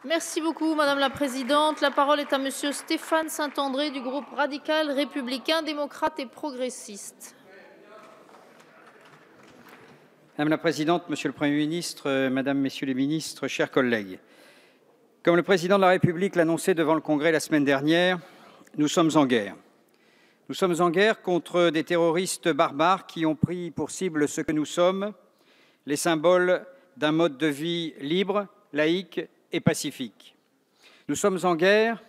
Merci beaucoup, Madame la Présidente. La parole est à Monsieur Stéphane Saint-André du groupe radical, républicain, démocrate et progressiste. Madame la Présidente, Monsieur le Premier ministre, Madame, Messieurs les ministres, chers collègues, comme le Président de la République l'annonçait devant le Congrès la semaine dernière, nous sommes en guerre. Nous sommes en guerre contre des terroristes barbares qui ont pris pour cible ce que nous sommes, les symboles d'un mode de vie libre, laïque et pacifique. Nous sommes en guerre,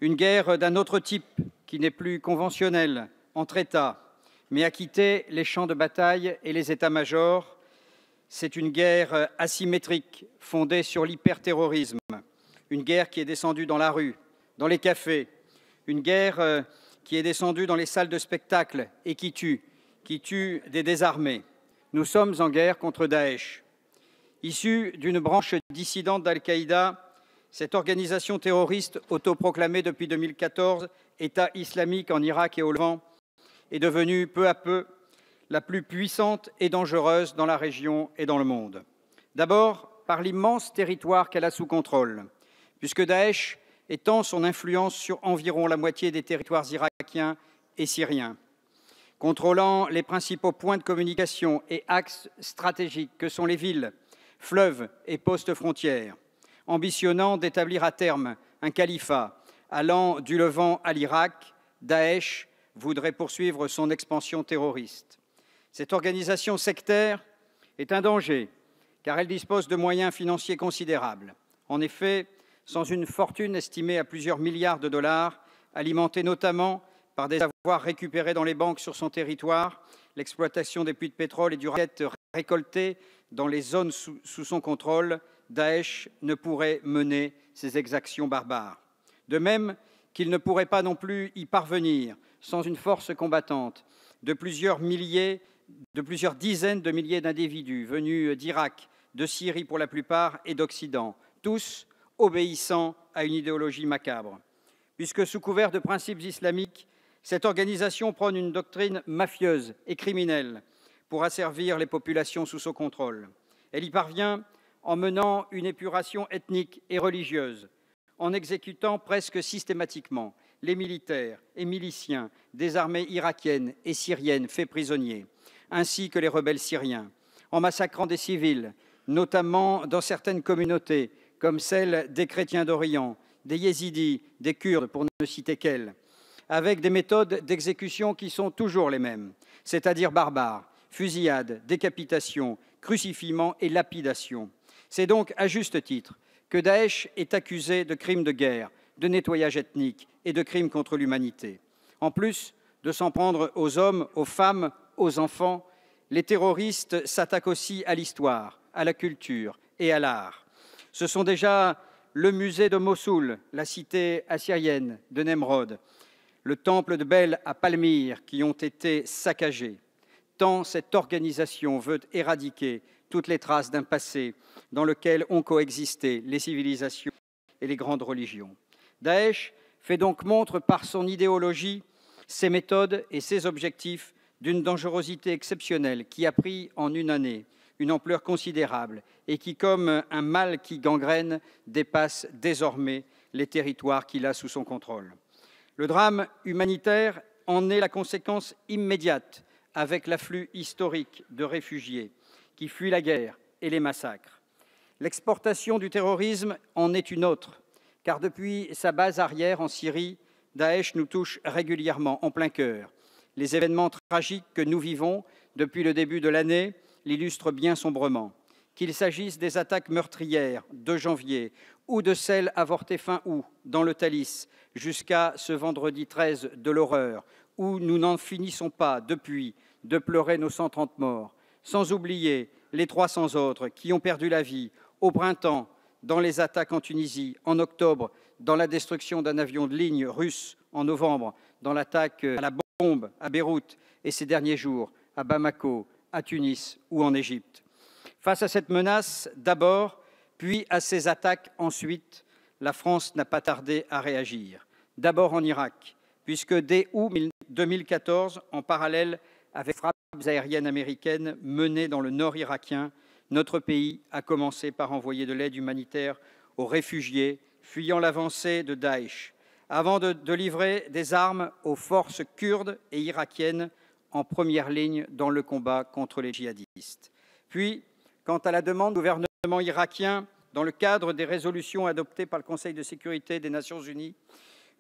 une guerre d'un autre type qui n'est plus conventionnelle entre États, mais a quitté les champs de bataille et les états-majors. C'est une guerre asymétrique fondée sur l'hyperterrorisme, une guerre qui est descendue dans la rue, dans les cafés, une guerre qui est descendue dans les salles de spectacle et qui tue des désarmés. Nous sommes en guerre contre Daesh. Issue d'une branche dissidente d'Al-Qaïda, cette organisation terroriste autoproclamée depuis 2014, État islamique en Irak et au Levant, est devenue peu à peu la plus puissante et dangereuse dans la région et dans le monde. D'abord, par l'immense territoire qu'elle a sous contrôle, puisque Daesh étend son influence sur environ la moitié des territoires irakiens et syriens, contrôlant les principaux points de communication et axes stratégiques que sont les villes, fleuves et postes frontières, ambitionnant d'établir à terme un califat allant du Levant à l'Irak. Daesh voudrait poursuivre son expansion terroriste. Cette organisation sectaire est un danger, car elle dispose de moyens financiers considérables. En effet, sans une fortune estimée à plusieurs milliards de dollars, alimentée notamment par des avoirs récupérés dans les banques sur son territoire, l'exploitation des puits de pétrole et du raquette récoltées dans les zones sous son contrôle, Daesh ne pourrait mener ses exactions barbares. De même qu'il ne pourrait pas non plus y parvenir sans une force combattante de plusieurs dizaines de milliers d'individus venus d'Irak, de Syrie pour la plupart et d'Occident, tous obéissant à une idéologie macabre. Puisque sous couvert de principes islamiques, cette organisation prône une doctrine mafieuse et criminelle pour asservir les populations sous son contrôle. Elle y parvient en menant une épuration ethnique et religieuse, en exécutant presque systématiquement les militaires et miliciens des armées irakiennes et syriennes faits prisonniers, ainsi que les rebelles syriens, en massacrant des civils, notamment dans certaines communautés, comme celle des chrétiens d'Orient, des yézidis, des Kurdes, pour ne citer qu'elles, avec des méthodes d'exécution qui sont toujours les mêmes, c'est-à-dire barbares, fusillades, décapitations, crucifiements et lapidations. C'est donc à juste titre que Daesh est accusé de crimes de guerre, de nettoyage ethnique et de crimes contre l'humanité. En plus de s'en prendre aux hommes, aux femmes, aux enfants, les terroristes s'attaquent aussi à l'histoire, à la culture et à l'art. Ce sont déjà le musée de Mossoul, la cité assyrienne de Nemrod, le temple de Bel à Palmyre qui ont été saccagés, tant cette organisation veut éradiquer toutes les traces d'un passé dans lequel ont coexisté les civilisations et les grandes religions. Daesh fait donc montre par son idéologie, ses méthodes et ses objectifs d'une dangerosité exceptionnelle qui a pris en une année une ampleur considérable et qui, comme un mal qui gangrène, dépasse désormais les territoires qu'il a sous son contrôle. Le drame humanitaire en est la conséquence immédiate, avec l'afflux historique de réfugiés qui fuient la guerre et les massacres. L'exportation du terrorisme en est une autre, car depuis sa base arrière en Syrie, Daesh nous touche régulièrement en plein cœur. Les événements tragiques que nous vivons depuis le début de l'année l'illustrent bien sombrement. Qu'il s'agisse des attaques meurtrières de janvier ou de celles avortées fin août dans le Thalys, jusqu'à ce vendredi 13 de l'horreur, où nous n'en finissons pas depuis de pleurer nos 130 morts, sans oublier les 300 autres qui ont perdu la vie au printemps dans les attaques en Tunisie, en octobre dans la destruction d'un avion de ligne russe, en novembre dans l'attaque à la bombe à Beyrouth et ces derniers jours à Bamako, à Tunis ou en Égypte. Face à cette menace d'abord, puis à ces attaques ensuite, la France n'a pas tardé à réagir. D'abord en Irak, puisque dès août 2014, en parallèle avec les frappes aériennes américaines menées dans le nord irakien, notre pays a commencé par envoyer de l'aide humanitaire aux réfugiés fuyant l'avancée de Daesh, avant de livrer des armes aux forces kurdes et irakiennes en première ligne dans le combat contre les djihadistes. Puis, quant à la demande du gouvernement irakien, dans le cadre des résolutions adoptées par le Conseil de sécurité des Nations unies,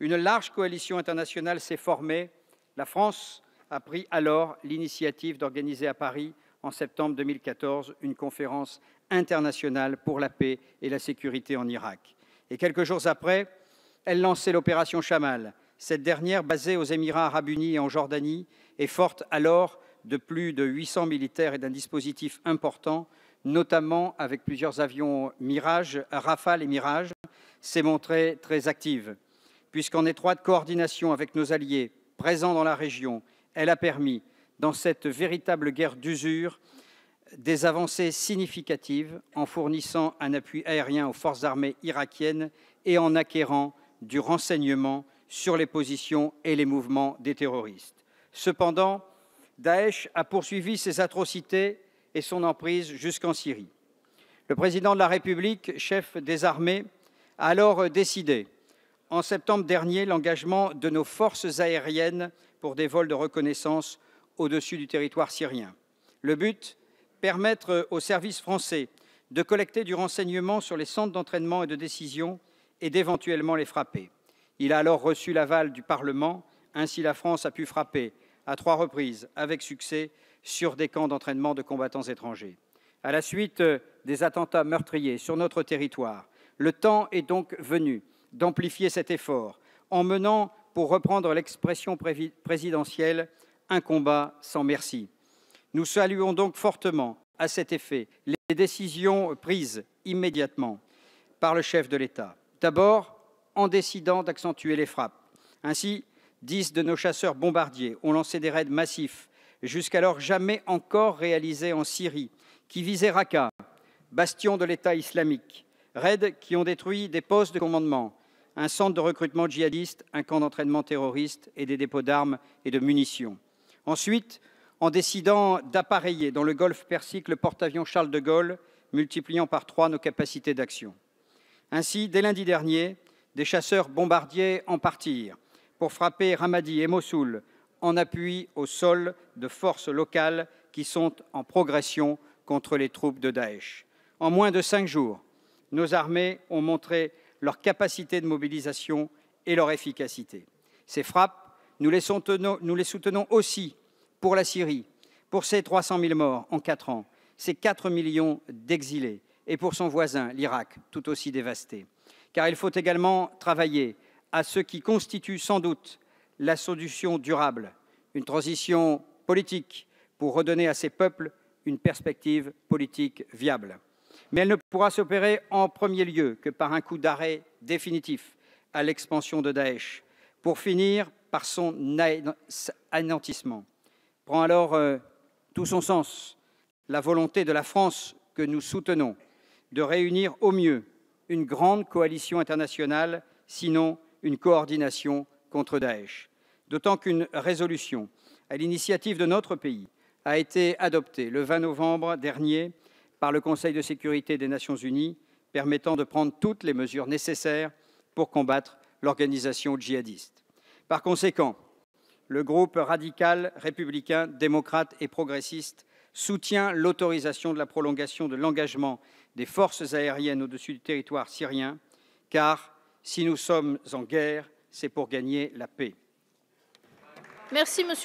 une large coalition internationale s'est formée. La France a pris alors l'initiative d'organiser à Paris, en septembre 2014, une conférence internationale pour la paix et la sécurité en Irak. Et quelques jours après, elle lançait l'opération Chamal. Cette dernière, basée aux Émirats arabes unis et en Jordanie, est forte alors de plus de 800 militaires et d'un dispositif important, notamment avec plusieurs avions Mirage, Rafale et Mirage, s'est montrée très active, puisqu'en étroite coordination avec nos alliés présents dans la région, elle a permis, dans cette véritable guerre d'usure, des avancées significatives en fournissant un appui aérien aux forces armées irakiennes et en acquérant du renseignement sur les positions et les mouvements des terroristes. Cependant, Daesh a poursuivi ses atrocités et son emprise jusqu'en Syrie. Le président de la République, chef des armées, a alors décidé, en septembre dernier, l'engagement de nos forces aériennes pour des vols de reconnaissance au-dessus du territoire syrien. Le but, permettre aux services français de collecter du renseignement sur les centres d'entraînement et de décision et d'éventuellement les frapper. Il a alors reçu l'aval du Parlement. Ainsi, la France a pu frapper à 3 reprises, avec succès, sur des camps d'entraînement de combattants étrangers. À la suite des attentats meurtriers sur notre territoire, le temps est donc venu d'amplifier cet effort en menant, pour reprendre l'expression présidentielle, un combat sans merci. Nous saluons donc fortement, à cet effet, les décisions prises immédiatement par le chef de l'État. D'abord, en décidant d'accentuer les frappes. Ainsi, 10 de nos chasseurs bombardiers ont lancé des raids massifs, jusqu'alors jamais encore réalisés en Syrie, qui visaient Raqqa, bastion de l'État islamique. Raids qui ont détruit des postes de commandement, un centre de recrutement djihadiste, un camp d'entraînement terroriste et des dépôts d'armes et de munitions. Ensuite, en décidant d'appareiller dans le golfe Persique le porte-avions Charles de Gaulle, multipliant par 3 nos capacités d'action. Ainsi, dès lundi dernier, des chasseurs bombardiers en partirent pour frapper Ramadi et Mossoul en appui au sol de forces locales qui sont en progression contre les troupes de Daesh. En moins de 5 jours, nos armées ont montré leur capacité de mobilisation et leur efficacité. Ces frappes, nous les soutenons aussi pour la Syrie, pour ses 300 000 morts en 4 ans, ses 4 millions d'exilés, et pour son voisin, l'Irak, tout aussi dévasté. Car il faut également travailler à ce qui constitue sans doute la solution durable, une transition politique pour redonner à ces peuples une perspective politique viable. Mais elle ne pourra s'opérer en premier lieu que par un coup d'arrêt définitif à l'expansion de Daesh, pour finir par son anéantissement. Prend alors tout son sens la volonté de la France que nous soutenons de réunir au mieux une grande coalition internationale, sinon une coordination contre Daesh. D'autant qu'une résolution à l'initiative de notre pays a été adoptée le 20 novembre dernier par le Conseil de sécurité des Nations unies, permettant de prendre toutes les mesures nécessaires pour combattre l'organisation djihadiste. Par conséquent, le groupe radical, républicain, démocrate et progressiste soutient l'autorisation de la prolongation de l'engagement des forces aériennes au-dessus du territoire syrien, car si nous sommes en guerre, c'est pour gagner la paix. Merci, monsieur.